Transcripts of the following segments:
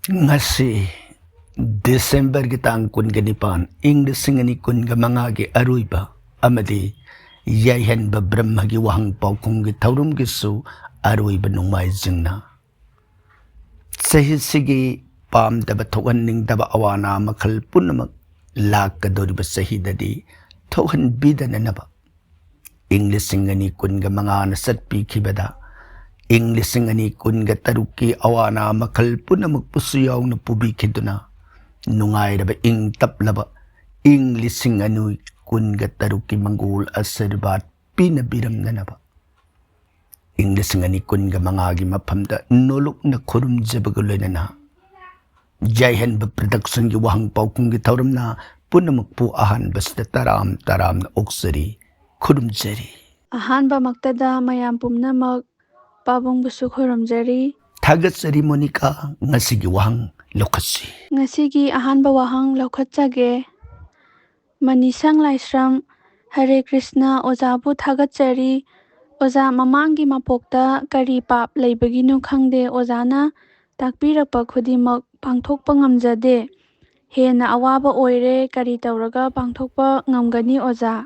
Ngasi December gitang kungganipan ing desingani kungamangagi aruiba amadi yaihan ba brahmagi wahang pau kung gitaurum gisu aruiba nungmai jingna sahisi pam daba thogan ning daba awana makal punamak lakadori ba sahidadi thogan bidana naba English singani kungamanga na satpi kibada English singani kunga taruki awana makal punamak pusuyaw na pubikiduna nungay raba ing taplaba English singanu kunga taruki manggul asarbat pinabiram na naba English singani kunga mangagi mapamda nolok na kurum jabagaloy na na Jaihan ba production gi wahang pau kung gitawram na punamak pu ahan basta taram na oksari kurum jari Ahanba magtada mayam pumnamak pabong busu khurumjari. Thagat ceremony ka ngasigi wahang lokasi. Ngasigi ahanba wahang lokachage. Manisang laisram Hare Krishna ojabu thagatjari. Oja mamangi mapokta kari pap leibaginu khangde ojana takpirakpa khudimak pangthokpa ngamjade. Hena awaba oire kari tauraga pangthokpa ngamgani oja.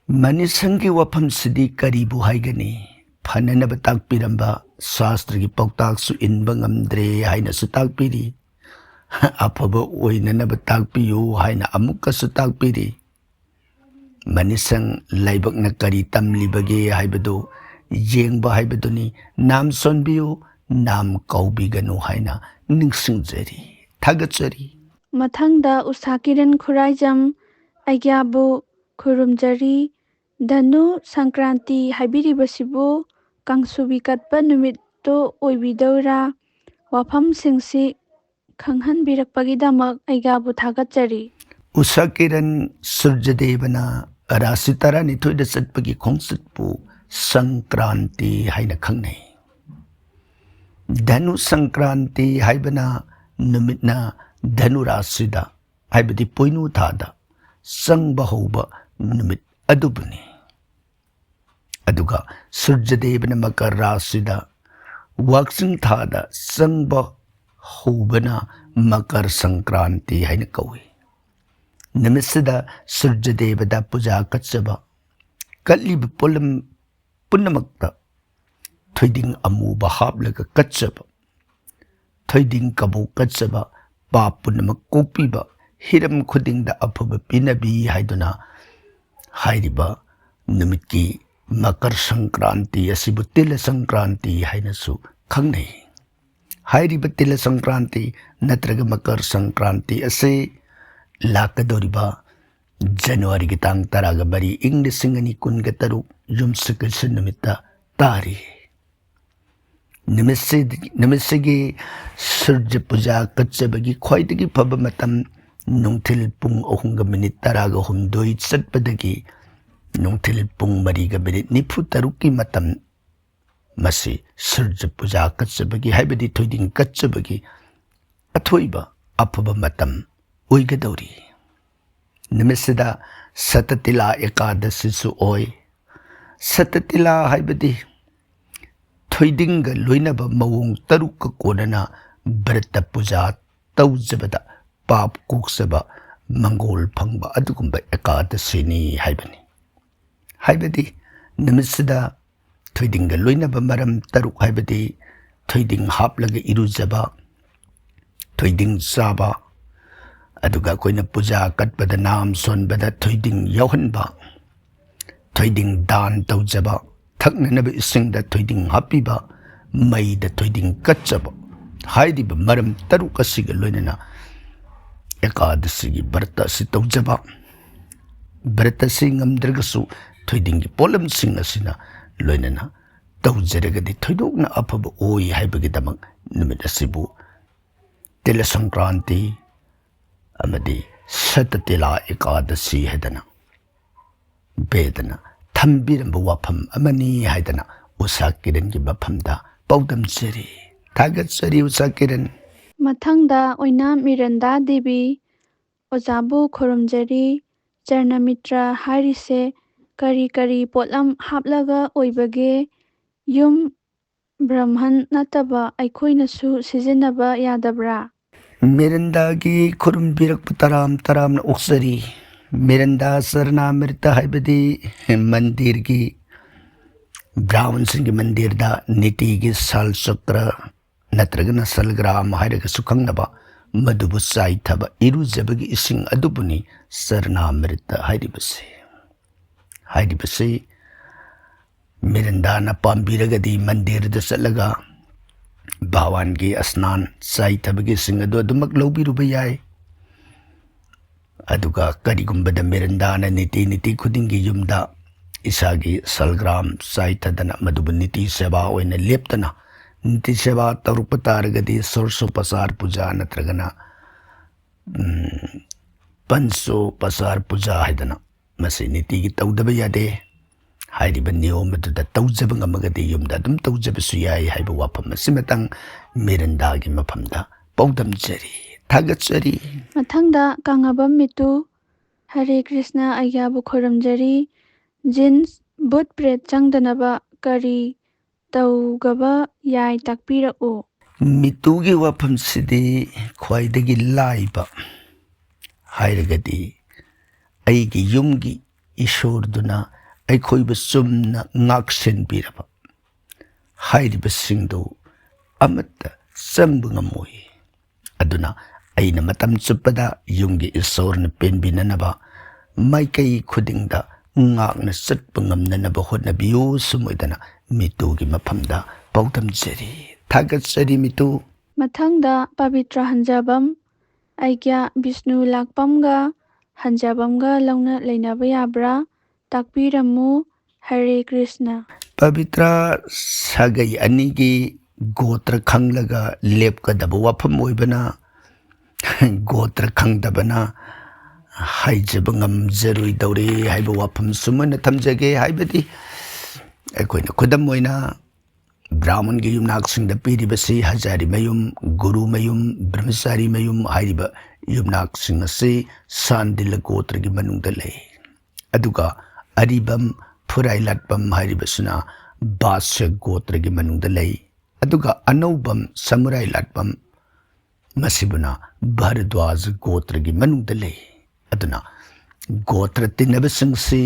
Manisangi wapam sidi karibu haigani. Fanana batak piramba sastra gi pautak su inba ngamdre haina su takpiri. Apaba oinana batak piyo haina amukka su takpiri. Manisang laibak na kari tamlibage haibado yengba haibadoni nam sonbiyo nam kaubigano haina ningsingjari thagatsari. Mathangda usakiren khuraijam agyabu khurumjari. Dhanu Sankranti haibiribasibu kangsubi katpa numitto oibidaura wafamsingsi khanghanbirakpagidamak aigabu thagatjari. Usakiran Surjadevana Rasitara nithoida satpagi khongsatpu Sankranti haina khangnai. Dhanu Sankranti haibana numitna Dhanu Rasida haibadi poinu thada sangba hauba numit adubuni. Aduga Surjadevana Makar Rasida waksing thada sangba haubana Makar Sankranti haina kawi. Namisada Surjadevada puja katsaba kalib polam punamakta thoiding amuba hablaga katsaba thoiding kabu katsaba pa punamak kopiba hiram khudingda afaba pinabi haiduna hairiba numitki Makar Sankranti asibu Tila Sankranti hainasu khangnai. Hairiba Tila Sankranti natraga Makar Sankranti ase lakadoriba January gitang taraga bari English singani kunga taruk yumsakasan numita tari. Namisigi Surja Puja katsabagi khwaidagi phaba matam nungthil pung ahunga minit taraga humdoi satpadagi nungthil pung mariga minit nifu taruki matam masi Surja Puja katsabagi haibadi thoiding katsabagi athoiba aphaba matam oigadori. Nimisida Satatila Ekadasi su oi. Satatila haibadi thoidinga loinaba mawong taruka konana Brata Puja tauzabada pap kuksaba mangol phangba adugumba Ekadasi ni haibani. Haibadi nimisida thoidinga loinaba maram taruk haibadi thoiding haplaga iruzaba thoiding saba aduga koina puja katbada nam sonbada thoiding yauhanba thoiding dan taujaba thaknanaba isingda thoiding hapiba maida thoiding katchaba hairiba maram taruk asiga loinana ekadasigi barta si taujaba barta si ngamdragasu thoiding gi polam sing asina loinana taujaragadi thoidokna afaba oi haibagidamak numit asibu Tila Sankranti amadi Satatila Ekadasi haidana bedana thambiramba wafam amani haidana usakiran gi mafamda paudam seri thagat seri usakiran. Mathangda oina Miranda Devi ojabu khurumjari Charnamitra hairise kari potlam haplaga oibage yum Brahman nataba aikoinasu sizinaba yadabra. ꯃꯤꯔꯟꯗꯥꯒꯤ ꯈꯨꯔꯨꯝꯕꯤꯔꯛꯄ ꯇꯔꯥꯝꯅ ꯑꯣꯛꯆꯔꯤ ꯃꯤꯔꯟꯗꯥ ꯁꯔꯅꯥꯃ꯭ꯔꯤꯇ ꯍꯥꯏꯕꯗꯤ ꯃꯟꯗꯤꯔꯒꯤ ꯕ꯭ꯔꯥꯍ꯭ꯃꯟꯁꯤꯡꯒꯤ ꯃꯟꯗꯤꯔꯗ ꯅꯤꯇꯤꯒꯤ ꯁꯜ ꯆꯛ꯭ꯔ ꯅꯠꯇ꯭ꯔꯒꯅ ꯁꯜꯒ꯭ꯔꯥꯝ ꯍꯥꯏꯔꯒꯁꯨ ꯈꯪꯅꯕ ꯃꯗꯨꯕꯨ ꯆꯥꯏꯊꯕ ꯏꯔꯨꯖꯕꯒꯤ ꯏꯁꯤꯡ ꯑꯗꯨꯕꯨꯅꯤ ꯁꯔꯅꯥꯃ꯭ꯔꯤꯇ ꯍꯥꯏꯔꯤꯕꯁꯤ ꯃꯤꯔꯟꯗꯥꯅ ꯄꯥꯝꯕꯤꯔꯒꯗꯤ ꯃꯟꯗꯤꯔꯗ ꯆꯠꯂꯒ ꯚꯒꯋꯥꯟꯒꯤ ꯑꯁꯅꯥꯟ ꯆꯥꯏꯊꯕꯒꯤ ꯏꯁꯤꯡ ꯑꯗꯨ ꯑꯗꯨꯃꯛ ꯂꯧꯕꯤꯔꯨꯕ ꯌꯥꯏ ꯑꯗꯨꯒ ꯀꯔꯤꯒꯨꯝꯕꯗ ꯃꯤꯔꯟꯗꯥꯅ ꯅꯤꯇꯤ ꯈꯨꯗꯤꯡꯒꯤ ꯌꯨꯝꯗ ꯏꯁꯥꯒꯤ ꯁꯜꯒ꯭ꯔꯥꯝ ꯆꯥꯏꯊꯗꯅ ꯃꯗꯨꯕꯨ ꯅꯤꯇꯤ ꯁꯦꯕꯥ ꯑꯣꯏꯅ ꯂꯦꯞꯇꯅ ꯅꯤꯇꯤ ꯁꯦꯕꯥ ꯇꯧꯔꯛꯄ ꯇꯥꯔꯒꯗꯤ ꯁꯣꯔꯁꯣꯄꯆꯥꯔ ꯄꯨꯖꯥ ꯅꯠꯇ꯭ꯔꯒꯅ ꯄꯟꯆꯣꯄꯆꯥꯔ ꯄꯨꯖꯥ ꯍꯥꯏꯗꯅ ꯃꯁꯤ ꯅꯤꯇꯤꯒꯤ ꯇꯧꯗꯕ ꯌꯥꯗꯦ ꯍꯥꯏꯔꯤꯕ ꯅꯤꯌꯣꯝ ꯑꯗꯨꯗ ꯇꯧꯖꯕ ꯉꯝꯃꯒꯗꯤ ꯌꯨꯝꯗ ꯑꯗꯨꯝ ꯇꯧꯖꯕꯁꯨ ꯌꯥꯏ ꯍꯥꯏꯕ ꯋꯥꯐꯝ ꯑꯁꯤꯃꯇꯪ ꯃꯤꯔꯟꯗꯥꯒꯤ ꯃꯐꯝꯗ ꯄꯥꯎꯗꯝꯖꯔꯤ ꯊꯥꯒꯠꯆꯔꯤ ꯃꯊꯪꯗ ꯀꯪꯉꯕꯝ ꯃꯤꯇꯨ ꯍꯔꯦ ꯀ꯭ꯔꯤꯁꯅ ꯑꯩꯒ꯭ꯌꯥꯕꯨ ꯈꯣꯏꯔꯝꯖꯔꯤ ꯖꯤꯟꯁ ꯕꯨꯠ ꯕ꯭ꯔꯦꯗ ꯆꯪꯗꯅꯕ ꯀꯔꯤ ꯇꯧꯒꯕ ꯌꯥꯏ ꯇꯥꯛꯄꯤꯔꯛꯎ ꯃꯤꯇꯨꯒꯤ ꯋꯥꯐꯝꯁꯤꯗꯤ ꯈ꯭ꯋꯥꯏꯗꯒꯤ ꯂꯥꯏꯕ ꯍꯥꯏꯔꯒꯗꯤ ꯑꯩꯒꯤ ꯌꯨꯝꯒꯤ ꯏꯁꯣꯔꯗꯨꯅ ꯑꯩꯈꯣꯏꯕꯨ ꯆꯨꯝꯅ ꯉꯥꯛꯁꯦꯟꯕꯤꯔꯕ ꯍꯥꯏꯔꯤꯕꯁꯤꯡꯗꯨ ꯑꯃꯠꯇ ꯆꯪꯕ ꯉꯝꯃꯣꯏ ꯑꯗꯨꯅ ꯑꯩꯅ ꯃꯇꯝ ꯆꯨꯞꯄꯗ ꯌꯨꯝꯒꯤ ꯏꯁꯣꯔꯅ ꯄꯦꯟꯕꯤꯅꯅꯕ ꯃꯥꯏꯀꯩ ꯈꯨꯗꯤꯡꯗ ꯉꯥꯛꯅ ꯆꯠꯄ ꯉꯝꯅꯅꯕ ꯍꯣꯠꯅꯕꯤꯌꯨ ꯁꯨꯝꯃꯣꯏꯗꯅ ꯃꯤꯇꯨꯒꯤ ꯃꯐꯝꯗ ꯄꯥꯎꯗꯝꯖꯔꯤ ꯊꯥꯒꯠꯆꯔꯤ ꯃꯤꯇꯨ ꯃꯊꯪꯗ ꯄꯕꯤꯇ꯭ꯔ ꯍꯟꯖꯕꯝ ꯑꯩꯒ꯭ꯌꯥ ꯕꯤꯁꯅꯨ ꯂꯥꯛꯄꯝꯒ ꯍꯟꯖꯕꯝꯒ ꯂꯧꯅ ꯂꯩꯅꯕ ꯌꯥꯕ꯭ꯔꯥ ꯇꯥꯛꯄꯤꯔꯝꯃꯨ ꯍꯔꯦ ꯀ꯭ꯔꯤꯁꯅ ꯄꯕꯤꯇ꯭ꯔ ꯁꯥꯒꯩ ꯑꯅꯤꯒꯤ ꯒꯣꯇ꯭ꯔ ꯈꯪꯂꯒ ꯂꯦꯞꯀꯗꯕ ꯋꯥꯐꯝ ꯑꯣꯏꯕꯅ ꯒꯣꯇ꯭ꯔ ꯈꯪꯗꯕꯅ ꯍꯥꯏꯖꯕ ꯉꯝꯖꯔꯣꯏꯗꯧꯔꯦ ꯍꯥꯏꯕ ꯋꯥꯐꯝ ꯁꯨꯃꯥꯏꯅ ꯊꯝꯖꯒꯦ ꯍꯥꯏꯕꯗꯤ ꯑꯩꯈꯣꯏꯅ ꯈꯨꯗꯝ ꯑꯣꯏꯅ ꯕ꯭ꯔꯥꯍ꯭ꯃꯟꯒꯤ ꯌꯨꯝꯅꯥꯛꯁꯤꯡꯗ ꯄꯤꯔꯤꯕꯁꯤ ꯍꯖꯥꯔꯤꯃꯌꯨꯝ ꯒꯨꯔꯨꯃꯌꯨꯝ ꯕ꯭ꯔꯍ꯭ꯃꯆꯥꯔꯤꯃꯌꯨꯝ ꯍꯥꯏꯔꯤꯕ ꯌꯨꯝꯅꯥꯛꯁꯤꯡ ꯑꯁꯤ ꯁꯥꯟꯗꯤꯂ ꯒꯣꯇ꯭ꯔꯒꯤ ꯃꯅꯨꯡꯗ ꯂꯩ ꯑꯗꯨꯒ ꯑꯔꯤꯕꯝ ꯐꯨꯔꯥꯏꯂꯥꯠꯄꯝ ꯍꯥꯏꯔꯤꯕꯁꯤꯅ ꯕꯥꯁ꯭ꯌ ꯒꯣꯇ꯭ꯔꯒꯤ ꯃꯅꯨꯡꯗ ꯂꯩ ꯑꯗꯨꯒ ꯑꯅꯧꯕꯝ ꯁꯃꯨꯔꯥꯏ ꯂꯥꯠꯄꯝ ꯃꯁꯤꯕꯨꯅ ꯚꯥꯔꯗ꯭ꯋꯥꯖ ꯒꯣꯇ꯭ꯔꯒꯤ ꯃꯅꯨꯡꯗ ꯂꯩ ꯑꯗꯨꯅ ꯒꯣꯇ꯭ꯔ ꯇꯤꯟꯅꯕꯁꯤꯡꯁꯤ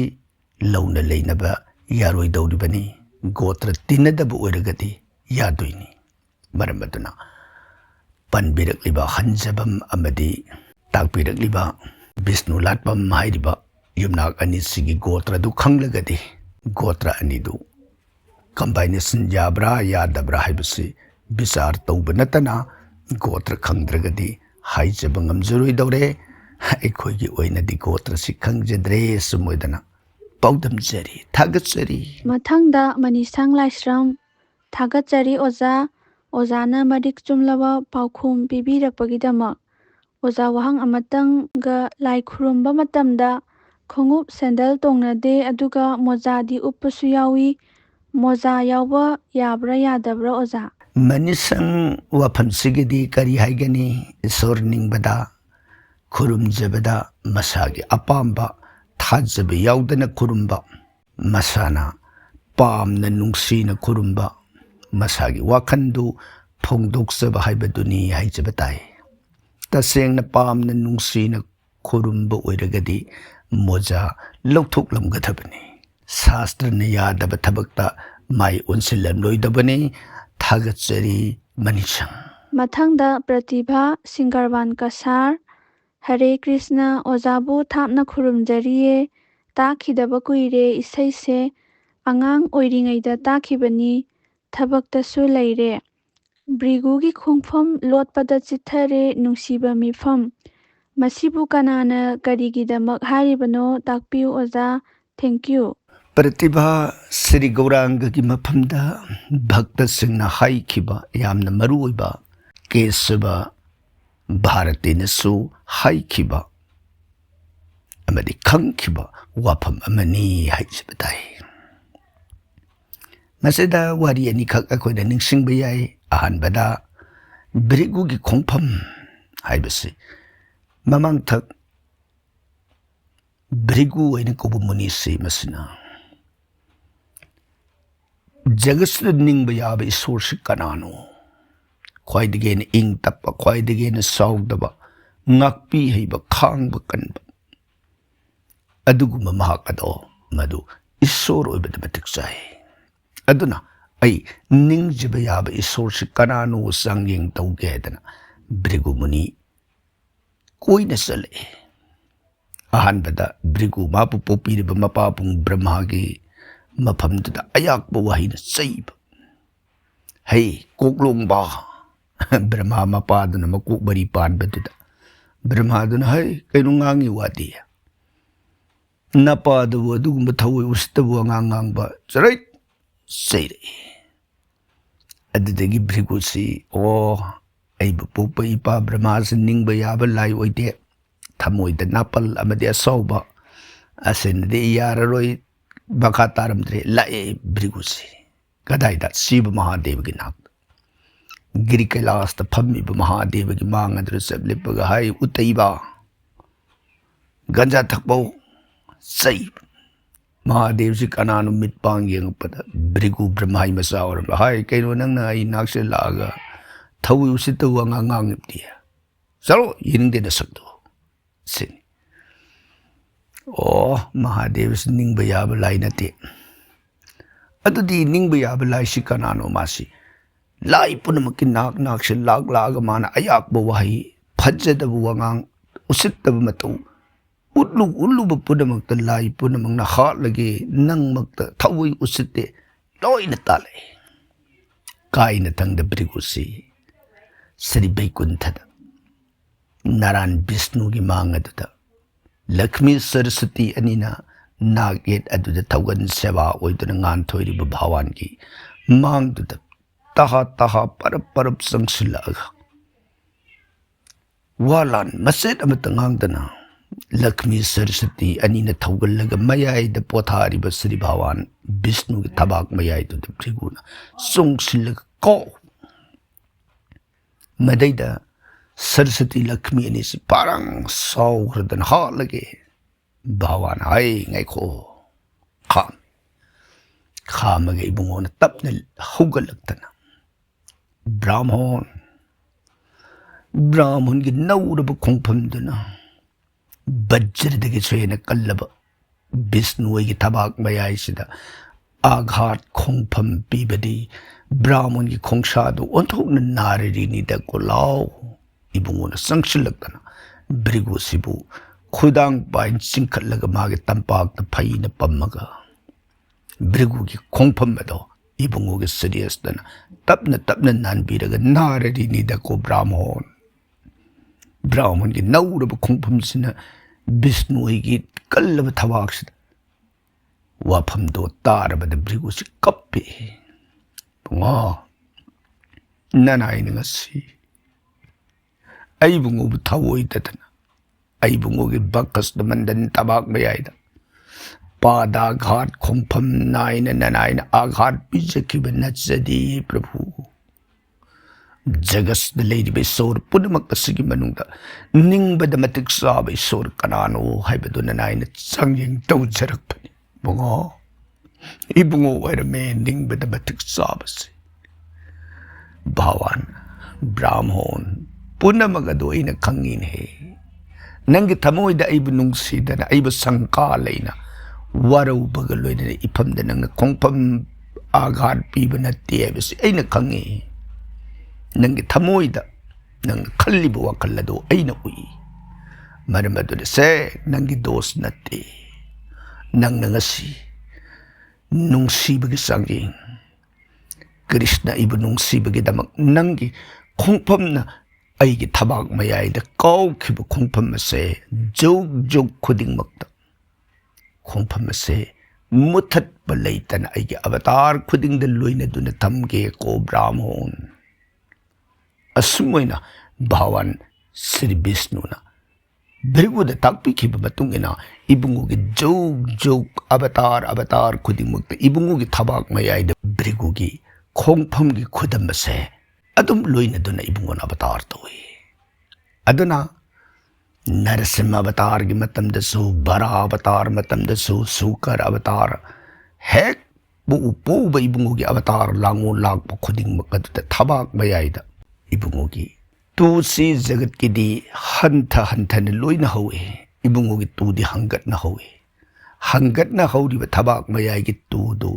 ꯂꯧꯅ ꯂꯩꯅꯕ ꯌꯥꯔꯣꯏꯗꯧꯔꯤꯕꯅꯤ ꯒꯣꯇ꯭ꯔ ꯇꯤꯟꯅꯗꯕ ꯑꯣꯏꯔꯒꯗꯤ ꯌꯥꯗꯣꯏꯅꯤ ꯃꯔꯝ ꯑꯗꯨꯅ ꯄꯟꯕꯤꯔꯛꯂꯤꯕ ꯍꯟꯖꯕꯝ ꯑꯃꯗꯤ ꯇꯥꯛꯄꯤꯔꯛꯂꯤꯕ ꯕꯤꯁꯅꯨ ꯂꯥꯠꯄꯝ ꯍꯥꯏꯔꯤꯕ ꯌꯨꯝꯅꯥꯛ ꯑꯅꯤꯁꯤꯒꯤ ꯒꯣꯇ꯭ꯔꯗꯨ ꯈꯪꯂꯒꯗꯤ ꯒꯣꯇ꯭ꯔ ꯑꯅꯤꯗꯨ ꯀꯝꯕꯥꯏꯅꯦꯁꯟ ꯌꯥꯕ꯭ꯔꯥ ꯌꯥꯗꯕ꯭ꯔꯥ ꯍꯥꯏꯕꯁꯤ ꯕꯤꯆꯥꯔ ꯇꯧꯕ ꯅꯠꯇꯅ ꯒꯣꯇ꯭ꯔ ꯈꯪꯗ꯭ꯔꯒꯗꯤ ꯍꯥꯏꯖꯕ ꯉꯝꯖꯔꯣꯏꯗꯧꯔꯦ ꯑꯩꯈꯣꯏꯒꯤ ꯑꯣꯏꯅꯗꯤ ꯒꯣꯇ꯭ꯔꯁꯤ ꯈꯪꯖꯗ꯭ꯔꯦ ꯁꯨꯝꯃꯣꯏꯗꯅ ꯄꯥꯎꯗꯝꯖꯔꯤ ꯊꯥꯒꯠꯆꯔꯤ ꯃꯊꯪꯗ ꯃꯅꯤꯁꯥꯡ ꯂꯥꯏꯁ꯭ꯔꯝ ꯊꯥꯒꯠꯆꯔꯤ ꯑꯣꯖꯥ ꯑꯣꯖꯥꯅ ꯃꯔꯤꯛ ꯆꯨꯝꯂꯕ ꯄꯥꯎꯈꯨꯝ ꯄꯤꯕꯤꯔꯛꯄꯒꯤꯗꯃꯛ ꯑꯣꯖꯥ ꯋꯥꯍꯪ ꯑꯃꯇꯪꯒ ꯂꯥꯏ ꯈꯨꯔꯨꯝꯕ ꯃꯇꯝꯗ ꯈꯣꯡꯎꯞ ꯁꯦꯟꯗꯜ ꯇꯣꯡꯅꯗꯦ ꯑꯗꯨꯒ ꯃꯣꯖꯥꯗꯤ ꯎꯞꯄꯁꯨ ꯌꯥꯎꯏ ꯃꯣꯖꯥ ꯌꯥꯎꯕ ꯌꯥꯕ꯭ꯔꯥ ꯌꯥꯗꯕ꯭ꯔꯥ ꯑꯣꯖꯥ ꯃꯅꯤꯁꯪ ꯋꯥꯐꯝꯁꯤꯒꯤꯗꯤ ꯀꯔꯤ ꯍꯥꯏꯒꯅꯤ ꯏꯁꯣꯔ ꯅꯤꯡꯕꯗ ꯈꯨꯔꯨꯝꯖꯕꯗ ꯃꯁꯥꯒꯤ ꯑꯄꯥꯝꯕ ꯊꯥꯖꯕ ꯌꯥꯎꯗꯅ ꯈꯨꯔꯨꯝꯕ ꯃꯁꯥꯅ ꯄꯥꯝꯅ ꯅꯨꯡꯁꯤꯅ ꯈꯨꯔꯨꯝꯕ ꯃꯁꯥꯒꯤ ꯋꯥꯈꯟꯗꯨ ꯐꯣꯡꯗꯣꯛꯆꯕ ꯍꯥꯏꯕꯗꯨꯅꯤ ꯍꯥꯏꯖꯕ ꯇꯥꯏ ꯇꯁꯦꯡꯅ ꯄꯥꯝꯅ ꯅꯨꯡꯁꯤꯅ ꯈꯨꯔꯨꯝꯕ ꯑꯣꯏꯔꯒꯗꯤ ꯃꯣꯖꯥ ꯂꯧꯊꯣꯛꯂꯝꯒꯗꯕꯅꯤ ꯁꯥꯁꯇ꯭ꯔꯅ ꯌꯥꯗꯕ ꯊꯕꯛꯇ ꯃꯥꯏ ꯑꯣꯟꯁꯤꯜꯂꯝꯂꯣꯏꯗꯕꯅꯤ ꯊꯥꯒꯠꯆꯔꯤ ꯃꯅꯤꯁꯪ ꯃꯊꯪꯗ ꯄ꯭ꯔꯇꯤꯚꯥ ꯁꯤꯡꯒꯔꯋꯥꯟ ꯀꯁꯥꯔ ꯍꯔꯦ ꯀ꯭ꯔꯤꯁꯅ ꯑꯣꯖꯥꯕꯨ ꯊꯥꯞꯅ ꯈꯨꯔꯨꯝꯖꯔꯤꯌꯦ ꯇꯥꯈꯤꯗꯕ ꯀꯨꯏꯔꯦ ꯏꯁꯩꯁꯦ ꯑꯉꯥꯡ ꯑꯣꯏꯔꯤꯉꯩꯗ ꯇꯥꯈꯤꯕꯅꯤ ꯊꯕꯛꯇꯁꯨ ꯂꯩꯔꯦ ꯕ꯭ꯔꯤꯒꯨꯒꯤ ꯈꯣꯡꯐꯝ ꯂꯣꯠꯄꯗ ꯆꯤꯠꯊꯔꯦ ꯅꯨꯡꯁꯤꯕ ꯃꯤꯐꯝ ꯃꯁꯤꯕꯨ ꯀꯅꯥꯅ ꯀꯔꯤꯒꯤꯗꯃꯛ ꯍꯥꯏꯔꯤꯕꯅꯣ ꯇꯥꯛꯄꯤꯌꯨ ꯑꯣꯖꯥ ꯊꯦꯡꯀ꯭ꯌꯨ ꯄ꯭ꯔꯇꯤꯚꯥ ꯁ꯭ꯔꯤ ꯒꯧꯔꯥꯡꯒꯒꯤ ꯃꯐꯝꯗ ꯚꯛꯇꯁꯤꯡꯅ ꯍꯥꯏꯈꯤꯕ ꯌꯥꯝꯅ ꯃꯔꯨꯑꯣꯏꯕ ꯀꯦꯁꯕ ꯚꯥꯔꯇꯤꯅꯁꯨ ꯍꯥꯏꯈꯤꯕ ꯑꯃꯗꯤ ꯈꯪꯈꯤꯕ ꯋꯥꯐꯝ ꯑꯃꯅꯤ ꯍꯥꯏꯖꯕ ꯇꯥꯏ ꯃꯁꯤꯗ ꯋꯥꯔꯤ ꯑꯅꯤꯈꯛ ꯑꯩꯈꯣꯏꯅ ꯅꯤꯡꯁꯤꯡꯕ ꯌꯥꯏ ꯑꯍꯥꯟꯕꯗ ꯚ꯭ꯔꯤꯒꯨꯒꯤ ꯈꯣꯡꯐꯝ ꯍꯥꯏꯕꯁꯤ ꯃꯃꯥꯡꯊꯛ ꯚ꯭ꯔꯤꯒꯨ ꯑꯣꯏꯅ ꯀꯧꯕ ꯃꯨꯅꯤꯁꯤ ꯃꯁꯤꯅ ꯖꯒꯠꯁꯤꯗ ꯅꯤꯡꯕ ꯌꯥꯕ ꯏꯁꯣꯔꯁꯤ ꯀꯅꯥꯅꯣ ख्वाइदगी हेन्ना इंग तप्पा ख्वाइदगी हेन्ना साउदबा ngakpi heiba khangba kanba aduguma mahak ado madu isor oibada matik sai aduna ai ningjiba yaba isor si kanano sangyeng tauge dana Bhrigu Muni koina sale ahanbada Bhrigu mapu popiriba mapapung Brahmagi maphamduda ayakba wahina saiba hey koklong ba Brahma mapaduna makuk bari panbaduda Brahma duna hai kaino ngangi wadi napadabu adugumba thawai ustabu ngangangba sarai saire adudagi Bhrigu si aiba popa ipa Brahma sa ningba yaba lai oide thamoida napal amadi asauba asenade yararoi baka taramdre lae Bhrigu si kadaida Shiva Mahadeva gi nak Giri Kailas ta phammi ba Mahadeva gi mangadru sablipaga hai utaiba ganja thakbau sai Mahadev si kananu mitpang yang pada Bhrigu Brahma hi masawar hai kaino nang na ai nakse laga thawi usitu ngang dia salo yining de sakdo sin Mahadev si ningba yaba lai nate adudi ningba yaba lai si kananu masi lai punamaki nak se lag mana ayak ba wahi phajjadabu wangang usittabu matu ullu ba punamakta lai punamang na khat lagi nang makta thawi usitte loina tale kaina tangda Bhrigu si Sri Vaikuntha Naran Vishnu gi mangaduda Lakshmi Saraswati anina naget aduda thawan seva oiduna ngan thoiri ba bhawan gi mangduda taha parap sangsilaga walan maset amatangang dana Lakshmi Saraswati anina thawgallaga mayai da pothari ba Sri Bhawan Vishnu gi thabak mayai du Bhrigu na songsilaga ko madaida Saraswati Lakshmi ani si parang saugradan halage Bhawan ai ngai ko khamaga ibungona tapna haugalagtana Brahman gi nauraba khongphamduna Vajradagi soyena kallaba Vishnu gi thabak mayai sida aghat khongpham pibadi Brahman gi khongsadu onthokna nariri ni da kolau ibungona sangsilagtana Bhrigu sibu khudang pain singkhallaga mage tampak ta phaina pammaga Bhrigu gi khongpham ado ibungu gi serious dana tapna nanbiraga narari ni da ko Brahman gi nauraba khongpham sina Vishnu gi kallaba thabak sida wafam do tarabada Bhrigu si kappe nanai ngasi aibungu bu thawoi tatana aibungu gi bakas da mandan tabak bayaida pada ghat khongpham naina nanaina aghat pijakhiba nachadi Prabhu jagas da lady be sor punamak asigi manungda ningbada matik sabai sor kanano haibadu nanaina changyeng tawjarakpani bungo ibungo wairame ningbada matik sabasi Bhawan Brahman punamagado ina kangin he nangi thamoida aibu nungsidana aibu sangka leina warau bagaloina iphamda nang khongpham aghat piba natte abisi aina kangi nangi thamoida nang khallibu wakallado aina ui maramadu se nangi dos natte nang ngasi nungsibagi sanging Krishna ibu nungsibagi damak nangi khongpham na aigi thabak mayai da kaukhiba khongpham ase jog khuding makta khongpham ase muthat balaitana aigi avatar khuding da loina duna thamge ko Brahman asmoina Bhawan Sri Vishnu na Bhrigu da takpi khiba matungina ibungu gi jog avatar khuding makta ibungu gi thabak mayai da Bhrigu gi khongpham gi khudam ase adum loina duna ibungon avatar toy aduna Narasimha avatar gi matam da su bara avatar matam da su sukar avatar hek bu ba ibungo gi avatar langu lag pa khuding makadu da thabak mayai da इबुंगोगी तुसी जगत की दी हंथन लोइना होए इबुंगोगी तुदी हंगत ना होए हंगत ना Horiba थबाक मयाई की तुदो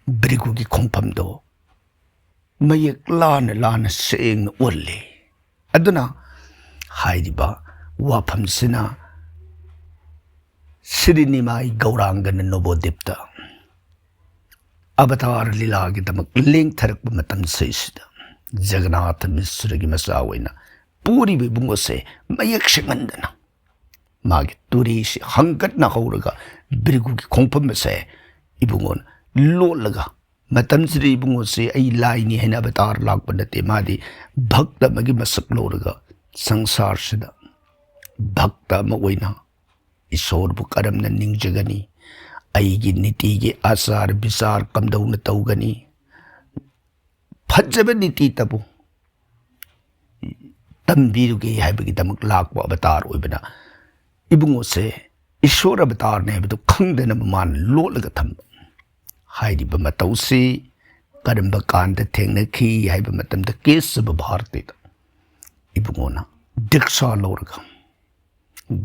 ब्रिगुगी खोंफम दो मयक लान सेंग ओले अदुना हाइरिबा वाफमसिना श्रीनिमाई गौरांगन नोबोदीप्ता अवतार लीला की दमक लेंग थरक मतम से जगन्नाथ मिश्र की मसा होइना पूरी बिबुंगो से मयक सिंगंदना मागे तुरी से हंगत ना होरगा ब्रिगु की खोंफम से इबुंगोन लोलगा मतम श्री इबुंगो से आई लाइनी है ना अवतार लाग बनते मादी भक्त मगी मसक लोरगा संसार सिदा भक्त मोइना ईश्वर बु करम न निंगजगनी अईगी नीति के आचार विचार कमदौन तौगनी फजब नीति तबु तंबीरुगे हाइबगी दमक लाकबो अवतार ओइबना इबुंगो से ईश्वर अवतार ने बदु खंगदन मान लोलगा थम हाइरिबा मतौसी करंब कांद थेंगनखी हाइबा मतमद केसब भारती इबुंगोना दीक्षा लोरगा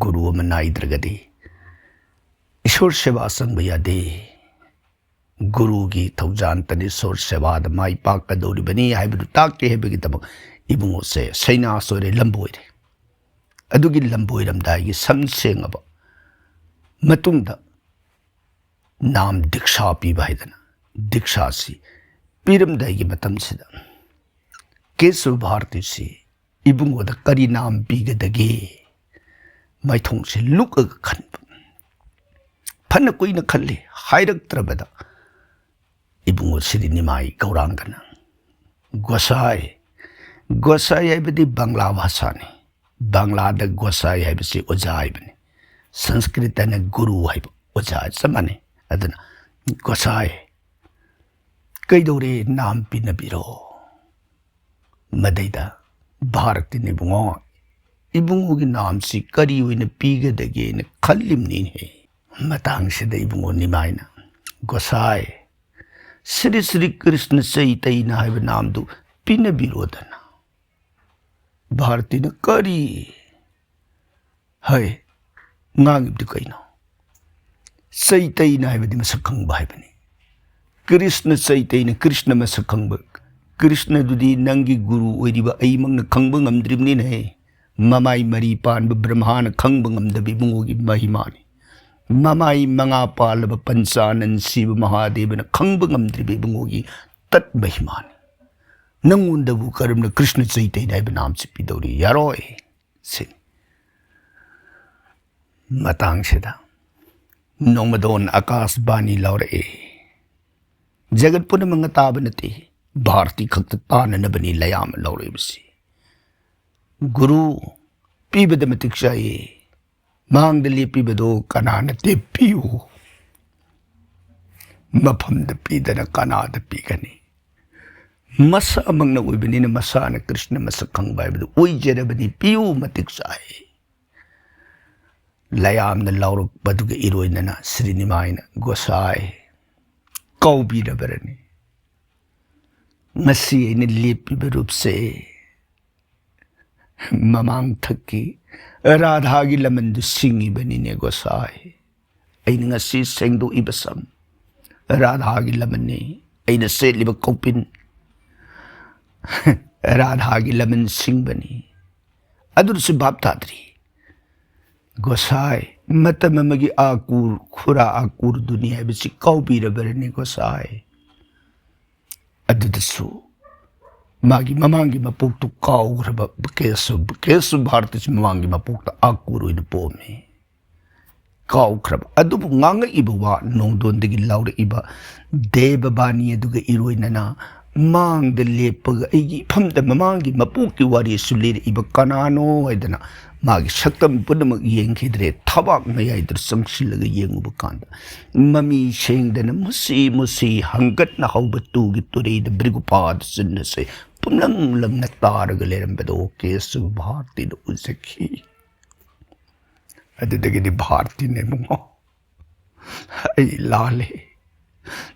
गुरु मनाइद्रगदी ईश्वर सेवा संग यादे गुरु की थौजान तन ईश्वर सेवा माई पाकदौरिबनी हाइबदु ताके हेबगी तब इबुंगो से सैना सोरे लंबोइरे अदुगी लंबोइरमदाई समसेंगब मतुंगदा नाम दीक्षा पीबा हैदना दीक्षा सी पीरमदाई मतम सिदा केशव भारती से इबुंगोदा करी नाम पीगदगे मैथों से लुक खन फन कोई न खल्ले हायरक्त्रबदा इबुंगो श्रीनिमाई गौरांगना गोसाई गोसाई है बांग्ला भाषा ने बांग्ला गोसाई है ओझा है संस्कृत ने गुरु है ओझा समाने अदना गोसाई कईदौरे नाम पीनबीरो मदैदा भारती ने बुंगो इबुंगो की नाम से करी हुई पीगदगे न खल्लिमनी है मतंग से इबुंगो निमायना गोसाई श्री श्री कृष्ण चैतन्य है नाम दु पीनबीरोदना भारती ने करी है ngang kaino saitai na haibadi masakang bai bani krishna saitai na krishna masakang ba krishna dudi nangi guru oiriba aimang na khangba ngamdribni ne mamai mari pan ba brahmana khangba ngamdabi bungogi mahimani mamai manga palaba pansanan siva mahadeva na khangba ngamdribi bungogi tat mahimani nangundabu karamna krishna saitai na haibana naam se pidori yaroi se matang seda nomadon akas bani laure jagat puna mga tabanati bharti khakta tanana bani layam laure bisi guru pibadamatik shaye mangdali pibado kanana te piu maphamda pidana kanada pigani masa amangna uibani na masa na krishna masakang baibado uijerabani piu matik shaye layam na lauruk baduga iroi na Srinimaina Gosai kaubi na barani ngasi ni lipi berup se mamang thaki radha gi lamandu singi bani ne Gosai ai ngasi sengdu ibasam radha gi lamani ai na se liba kopin radha gi laman sing bani adur se bab tadri Gosai matamamagi akur khura akur dunia bisi kaubi rabarani Gosai adudasu magi mamangi mapuk tu kau raba kesu bharti si mamangi mapuk ta akuru ina pome kau kraba adubu nganga iba wa nongdon digi laura iba deba bani aduga iroi nana mang de lepaga igi phamda mamangi mapuk ki wari sulir iba kanano aidana magi saktam punamak yengkhidre thabak mayaidir samsilaga yenguba kanda mami sengdana musi hangat na hauba tugi tureida brigupad sinna se pumlang lang na taraga lerambado kesu bharti do uzaki adudagi di bharti ne mo ai lale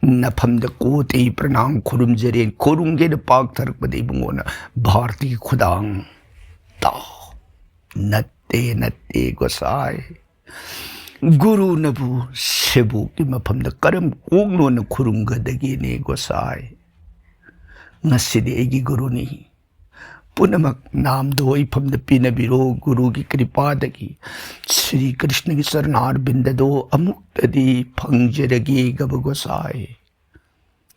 नफमद कोते प्रणाम खुरुमजरे खुरुंगे पाक थरकपद इबुंगोना भारती खुदांग ता नत्ते नत्ते गोसाई गुरु नबु सेबु की मफमद करम कोंगनो न खुरुंगदगी ने गोसाई ngасidi egi guruni punamak namdo ifamda pinabiro guru ki kripadagi Sri Krishna ki sarnar bindado amuktadi phangjaragi gabagosai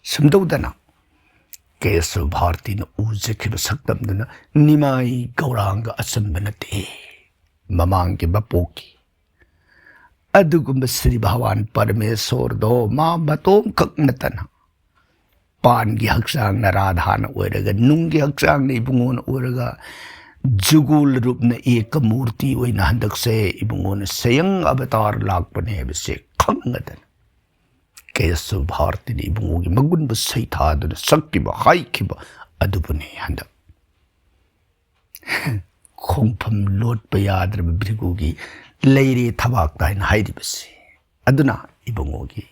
samdodana kesu bharti na uzekhiba saktamduna nimai gauranga asambanate mamang ki bapoki adugumba Sri Bhavan Parameswar do ma batom kaknatana पान की हक्सांग न राधा न ओरगा नुंग की हक्सांग ने इबुंगो न ओरगा जुगुल रूप न एक मूर्ति ओइ न हंदक से इबुंगो न सयंग अवतार लाकपने बसे खंगदन केसु भारती ने इबुंगो की मगुन ब सैथा दन सक्ति ब हाई की ब अदुबने हंदक खोंफम लोट प यादर ब ब्रिगु की लेरे थबाक ताइन हाइदि बसे अदुना इबुंगो की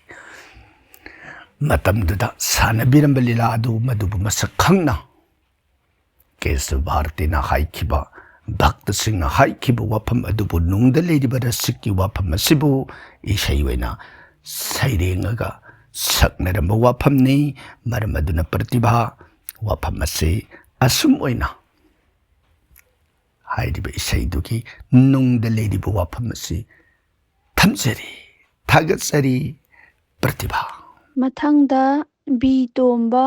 मतमदुदा सानबिरंब लीला अदु मदुबु मसक खंगना केसु भारती ना हाइखिबा भक्त सिंह हाइखिबा वाफम अदुबु नुंगद लेरिबा रसिकि वाफम असिबु इशै वैना सैरेंगगा सकनरम वाफमनि मरम अदुना प्रतिभा वाफम असे असुम ओइना हाइरिबा इशैदुकी नुंगद लेरिबा वाफम असे थमजरी थागतसरी प्रतिभा मथंगदा B तोंबा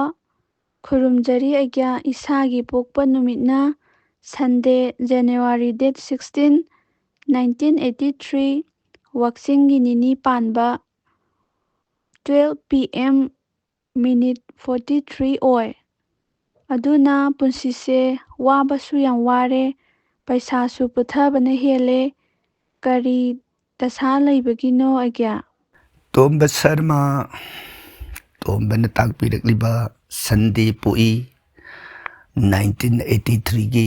खुरुमजरी अग्या इसागी पोकपा नुमितना Sunday January date 16 1983 waksingi nini panba 12 pm minute 43 oy aduna punsise wabasu yang ware paisa su puthabana hele kari tasa laibagino agya Tomba Sharma तोम्बन ताकपिरकलिबा संडे पोई 1983 की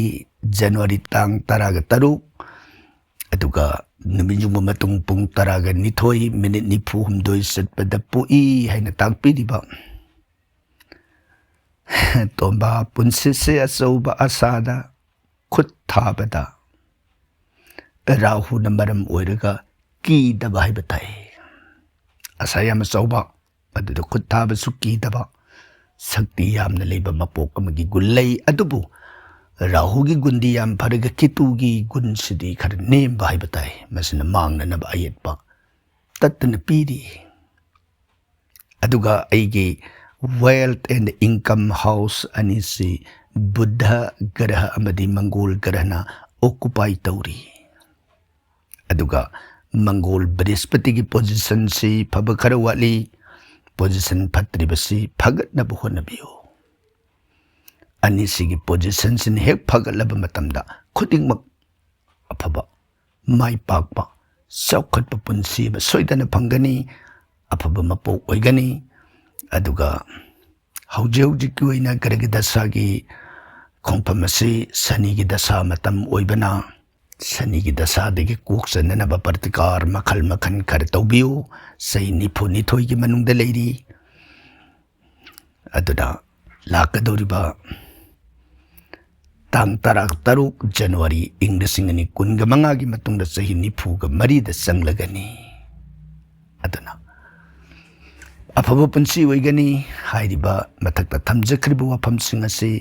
जनवरी तांग तराग तरुक अदुगा नुमिजुम मतुंग पुंग तराग निथोई मिनिट निफु हुमदोई सतपदा पोई हैना ताकपिरिबा तोम्बा पुंसिसे असौबा असादा खुद थाबदा राहु नंबरम ओइरगा की दबाई बताए असयम सौबा अदुद खुत्ताब सुकी दबा शक्ति यामन लेबा मपोक अमगी गुल्लै अदुबु राहु की गुंदी याम फरग कितु की गुन सिदी खर नेम बाय बताए मसन मांगन नब अयतपा तत्न पीरी अदुगा अइगे वेल्थ एंड इनकम हाउस अनिसी बुद्ध ग्रह अमदी मंगोल ग्रहना ऑक्युपाई तौरी अदुगा मंगोल बृहस्पति की पोजीशन से फब खर वाली पोजीशन फत्रिबसी फगत न होनबियो अनिसी की पोजीशन से हेक फगलब मतमदा खुदिंगमक अफबा माई पाकपा सौखत पुंसी सोइदन फंगनी अफब मपो ओइगनी अदुगा हौजे हौजे की ओइना करगे दशा की खोंफमसी शनि की दशा मतम ओइबना शनि की दशा देगी कोक सननब प्रतिकार मखल मखन कर तौबियो सही निफु निथोई की मनुंग लेरी अदुना लाकदोरिबा तांग तराग तरुक जनवरी इंग्लिसिंगनी कुनग मंगा की मतुंग सही निफु ग मरी द संगलगनी अदुना अफब पुंसी ओइगनी हाइरिबा मथक्ता थमजखरिबा वाफम सिंग असे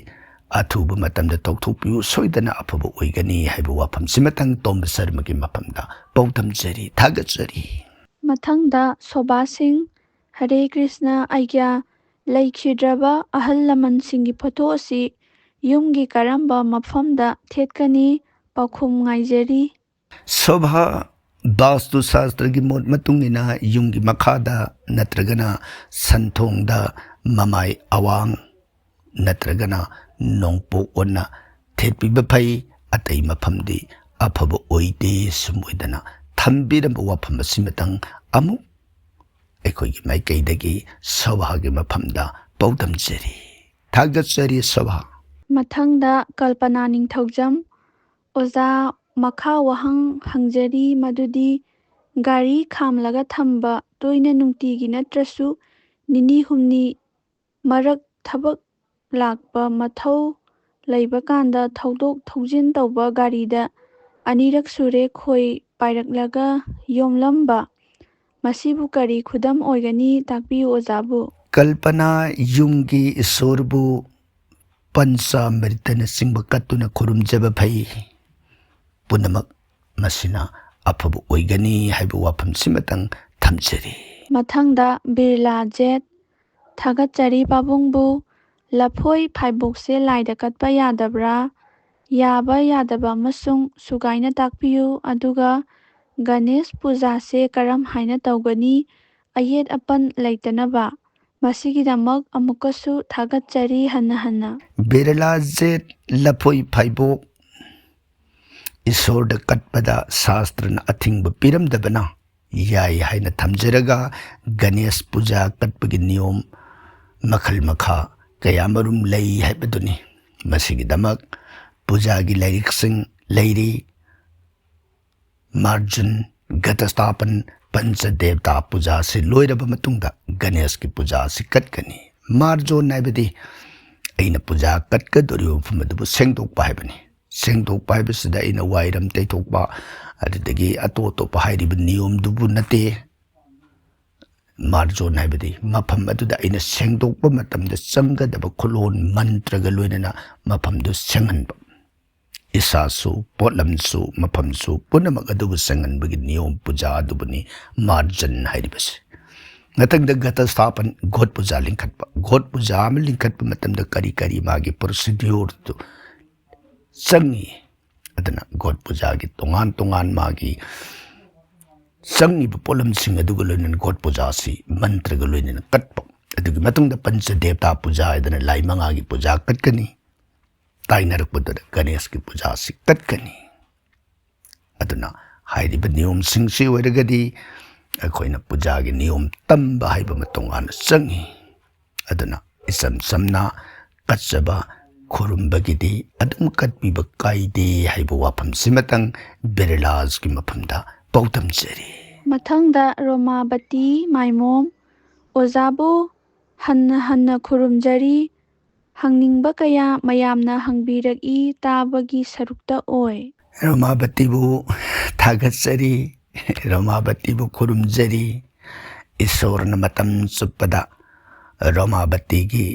अथुब मतम द तौथोपियु सोइदना अफब ओइगनी हाइबा वाफम सिमतंग तोम्ब शर्मा की मफमदा पौतम जरी थागचरी मथंगदा सोबा सिंह हरे कृष्ण आज्ञा लैखिद्रबा अहल लमन सिंगी फोटो असी युमगी करंबा मफमदा थेतकनी पाखुम ngaijeri शोभा वास्तु शास्त्र की मोट मतुंगिना युमगी मखादा नत्रगना संथोंगदा ममाई अवांग नत्रगना नोंपो ओना थेतपिबा फै अतै मफमदी अफब ओइदे सुमोइदना थम्बिरम वाफम सिमतंग अमु एखोगी माइकैदगी सौभाग्य मफमदा पौदम जरी थागचरी सभा मथंगदा कल्पना निंगथौजम ओजा मखा वहंग हंगजरी मदुदी गाड़ी खामलगा थंबा तोइना नुंगतीगी नत्रसु ꯅꯤꯅꯤ ꯍꯨꯝꯅꯤ ꯃꯔꯛ ꯊꯕꯛ ꯂꯥꯛꯄ ꯃꯊꯧ ꯂꯩꯕ ꯀꯥꯟꯗ ꯊꯧꯗꯣꯛ ꯊꯧꯖꯤꯟ ꯇꯧꯕ ꯒꯥꯔꯤꯗ ꯑꯅꯤꯔꯛ ꯁꯨꯔꯦ ꯈꯣꯏ ꯄꯥꯏꯔꯛꯂꯒ ꯌꯣꯝꯂꯝꯕ꯫ ꯃꯁꯤꯕꯨ ꯀꯔꯤ ꯈꯨꯗꯝ ꯑꯣꯏꯒꯅꯤ ꯇꯥꯛꯄꯤꯌꯨ ꯑꯣꯖꯥꯕꯨ꯫ ꯀꯜꯄꯅꯥ ꯌꯨꯝꯒꯤ ꯏꯁꯣꯔꯕꯨ ꯄꯟꯆꯥꯃ꯭ꯔꯤꯇꯅꯆꯤꯡꯕ ꯀꯠꯇꯨꯅ ꯈꯨꯔꯨꯝꯖꯕ ꯐꯩ꯫ ꯄꯨꯝꯅꯃꯛ ꯃꯁꯤꯅ ꯑꯐꯕ ꯑꯣꯏꯒꯅꯤ ꯍꯥꯏꯕ ꯋꯥꯐꯝꯁꯤꯃꯇꯪ ꯊꯝꯖꯔꯤ꯫ ꯃꯊꯪꯗ ꯕꯤꯔꯂꯥ ꯖꯦꯠ: ꯊꯥꯒꯠꯆꯔꯤ ꯄꯥꯕꯨꯡꯕꯨ꯫ ꯂꯐꯣꯏ ꯐꯥꯏꯕꯣꯛꯁꯦ ꯂꯥꯏꯗ ꯀꯠꯄ ꯌꯥꯗꯕ꯭ꯔꯥ? ꯌꯥꯕ ꯌꯥꯗꯕ ꯑꯃꯁꯨꯡ ꯁꯨꯒꯥꯏꯅ ꯇꯥꯛꯄꯤꯌꯨ꯫ ꯑꯗꯨꯒ ꯒꯅꯦꯁ ꯄꯨꯖꯥꯁꯦ ꯀꯔꯝ ꯍꯥꯏꯅ ꯇꯧꯒꯅꯤ ꯑꯌꯦꯠ ꯑꯄꯟ ꯂꯩꯇꯅꯕ? ꯃꯁꯤꯒꯤꯗꯃꯛ ꯑꯃꯨꯛꯀꯁꯨ ꯊꯥꯒꯠꯆꯔꯤ ꯍꯟꯅ ꯍꯟꯅ꯫ ꯕꯤꯔꯂꯥ ꯖꯦꯠ: ꯂꯐꯣꯏ ꯐꯥꯏꯕꯣꯛ ꯏꯁꯣꯔꯗ ꯀꯠꯄꯗ ꯁꯥꯁꯇ꯭ꯔꯅ ꯑꯊꯤꯡꯕ ꯄꯤꯔꯝꯗꯕꯅ ꯌꯥꯏ ꯍꯥꯏꯅ ꯊꯝꯖꯔꯒ ꯒꯅꯦꯁ ꯄꯨꯖꯥ ꯀꯠꯄꯒꯤ ꯅꯤꯌꯣꯝ ꯃꯈꯜ ꯃꯈꯥ ꯀꯌꯥꯃꯔꯨꯝ ꯂꯩ ꯍꯥꯏꯕꯗꯨꯅꯤ꯫ ꯃꯁꯤꯒꯤꯗꯃꯛ ꯄꯨꯖꯥꯒꯤ ꯂꯥꯏꯔꯤꯛꯁꯤꯡ ꯂꯩꯔꯤ꯫ ꯃꯥꯔꯖꯨꯟ, ꯘꯇꯁꯊꯥꯄꯟ, ꯄꯟꯆꯗꯦꯕꯇꯥ ꯄꯨꯖꯥꯁꯤ ꯂꯣꯏꯔꯕ ꯃꯇꯨꯡꯗ ꯒꯅꯦꯁꯀꯤ ꯄꯨꯖꯥꯁꯤ ꯀꯠꯀꯅꯤ꯫ ꯃꯥꯔꯖꯣꯟ ꯍꯥꯏꯕꯗꯤ ꯑꯩꯅ ꯄꯨꯖꯥ ꯀꯠꯀꯗꯧꯔꯤꯕ ꯃꯐꯝ ꯑꯗꯨꯕꯨ ꯁꯦꯡꯗꯣꯛꯄ ꯍꯥꯏꯕꯅꯤ꯫ ꯁꯦꯡꯗꯣꯛꯄ ꯍꯥꯏꯕꯁꯤꯗ ꯑꯩꯅ ꯋꯥꯏꯔꯝ ꯇꯩꯊꯣꯛꯄ ꯑꯗꯨꯗꯒꯤ ꯑꯇꯣꯞ ꯑꯇꯣꯞꯄ ꯍꯥꯏꯔꯤꯕ ꯅꯤꯌꯣꯝꯗꯨꯕꯨ ꯅꯠꯇꯦ꯫ ꯃꯥꯔꯖꯣꯟ ꯍꯥꯏꯕꯗꯤ ꯃꯐꯝ ꯑꯗꯨꯗ ꯑꯩꯅ ꯁꯦꯡꯗꯣꯛꯄ ꯃꯇꯝꯗ ꯆꯪꯒꯗꯕ ꯈꯨꯠꯂꯣꯟ ꯃꯟꯇ꯭ꯔꯒ ꯂꯣꯏꯅꯅ ꯃꯐꯝꯗꯨ ꯁꯦꯡꯍꯟꯕ꯫ ꯏꯁꯥꯁꯨ ꯄꯣꯠꯂꯝꯁꯨ ꯃꯐꯝꯁꯨ ꯄꯨꯝꯅꯃꯛ ꯑꯗꯨꯕꯨ ꯁꯦꯡꯍꯟꯕꯒꯤ ꯅꯤꯌꯣꯝ ꯄꯨꯖꯥ ꯑꯗꯨꯕꯨꯅꯤ ꯃꯥꯔꯖꯟ ꯍꯥꯏꯔꯤꯕꯁꯤ꯫ ꯃꯊꯪꯗ ꯘꯇꯁꯊꯥꯄꯟ: ꯘꯣꯠ ꯄꯨꯖꯥ ꯂꯤꯡꯈꯠꯄ꯫ ꯘꯣꯠ ꯄꯨꯖꯥ ꯑꯃ ꯂꯤꯡꯈꯠꯄ ꯃꯇꯝꯗ ꯀꯔꯤ ꯀꯔꯤ ꯃꯥꯒꯤ ꯄ꯭ꯔꯣꯁꯤꯗ꯭ꯌꯨꯔꯗꯨ ꯆꯪꯏ꯫ ꯑꯗꯨꯅ ꯘꯣꯠ ꯄꯨꯖꯥꯒꯤ ꯇꯣꯉꯥꯟ ꯇꯣꯉꯥꯟ ꯃꯥꯒꯤ ꯆꯪꯏꯕ ꯄꯣꯠꯂꯝꯁꯤꯡ ꯑꯗꯨꯒ ꯂꯣꯏꯅꯅ ꯘꯣꯠ ꯄꯨꯖꯥꯁꯤ ꯃꯟꯇ꯭ꯔꯒ ꯂꯣꯏꯅꯅ ꯀꯠꯄ꯫ ꯑꯗꯨꯒꯤ ꯃꯇꯨꯡꯗ ꯄꯟꯆꯗꯦꯕꯇꯥ ꯄꯨꯖꯥ ꯍꯥꯏꯗꯅ ꯂꯥꯏ ꯃꯉꯥꯒꯤ ꯄꯨꯖꯥ ꯀꯠꯀꯅꯤ꯫ ꯇꯥꯏꯅꯔꯛꯄꯗꯨꯗ ꯒꯅꯦꯁꯀꯤ ꯄꯨꯖꯥꯁꯤ ꯀꯠꯀꯅꯤ꯫ ꯑꯗꯨꯅ ꯍꯥꯏꯔꯤꯕ ꯅꯤꯌꯣꯝꯁꯤꯡꯁꯤ ꯑꯣꯏꯔꯒꯗꯤ ꯑꯩꯈꯣꯏꯅ ꯄꯨꯖꯥꯒꯤ ꯅꯤꯌꯣꯝ ꯇꯝꯕ ꯍꯥꯏꯕ ꯑꯃ ꯇꯣꯉꯥꯟꯅ ꯆꯪꯏ꯫ ꯑꯗꯨꯅ ꯏꯆꯝ ꯆꯝꯅ ꯀꯠꯆꯕ ꯈꯨꯔꯨꯝꯕꯒꯤꯗꯤ ꯑꯗꯨꯝ ꯀꯠꯄꯤꯕ ꯀꯥꯏꯗꯦ ꯍꯥꯏꯕ ꯋꯥꯐꯝꯁꯤꯃꯇꯪ ꯕꯤꯔꯂꯥꯖꯒꯤ ꯃꯐꯝꯗ ꯄꯥꯎꯗꯝꯖꯔꯤ꯫ ꯃꯊꯪꯗ ꯔꯣꯃꯥꯕꯇꯤ ꯃꯥꯏꯃꯣꯝ: ꯑꯣꯖꯥꯕꯨ ꯍꯟꯅ ꯍꯟꯅ ꯈꯨꯔꯨꯝꯖꯔꯤ꯫ ꯍꯪꯅꯤꯡꯕ ꯀꯌꯥ ꯃꯌꯥꯝꯅ ꯍꯪꯕꯤꯔꯛꯏ ꯇꯥꯕꯒꯤ ꯁꯔꯨꯛꯇ ꯑꯣꯏ꯫ ꯔꯣꯃꯥꯕꯇꯤꯕꯨ ꯊꯥꯒꯠꯆꯔꯤ꯫ ꯔꯣꯃꯥꯕꯇꯤꯕꯨ ꯈꯨꯔꯨꯝꯖꯔꯤ꯫ ꯏꯁꯣꯔꯅ ꯃꯇꯝ ꯆꯨꯞꯄꯗ ꯔꯣꯃꯥꯕꯇꯤꯒꯤ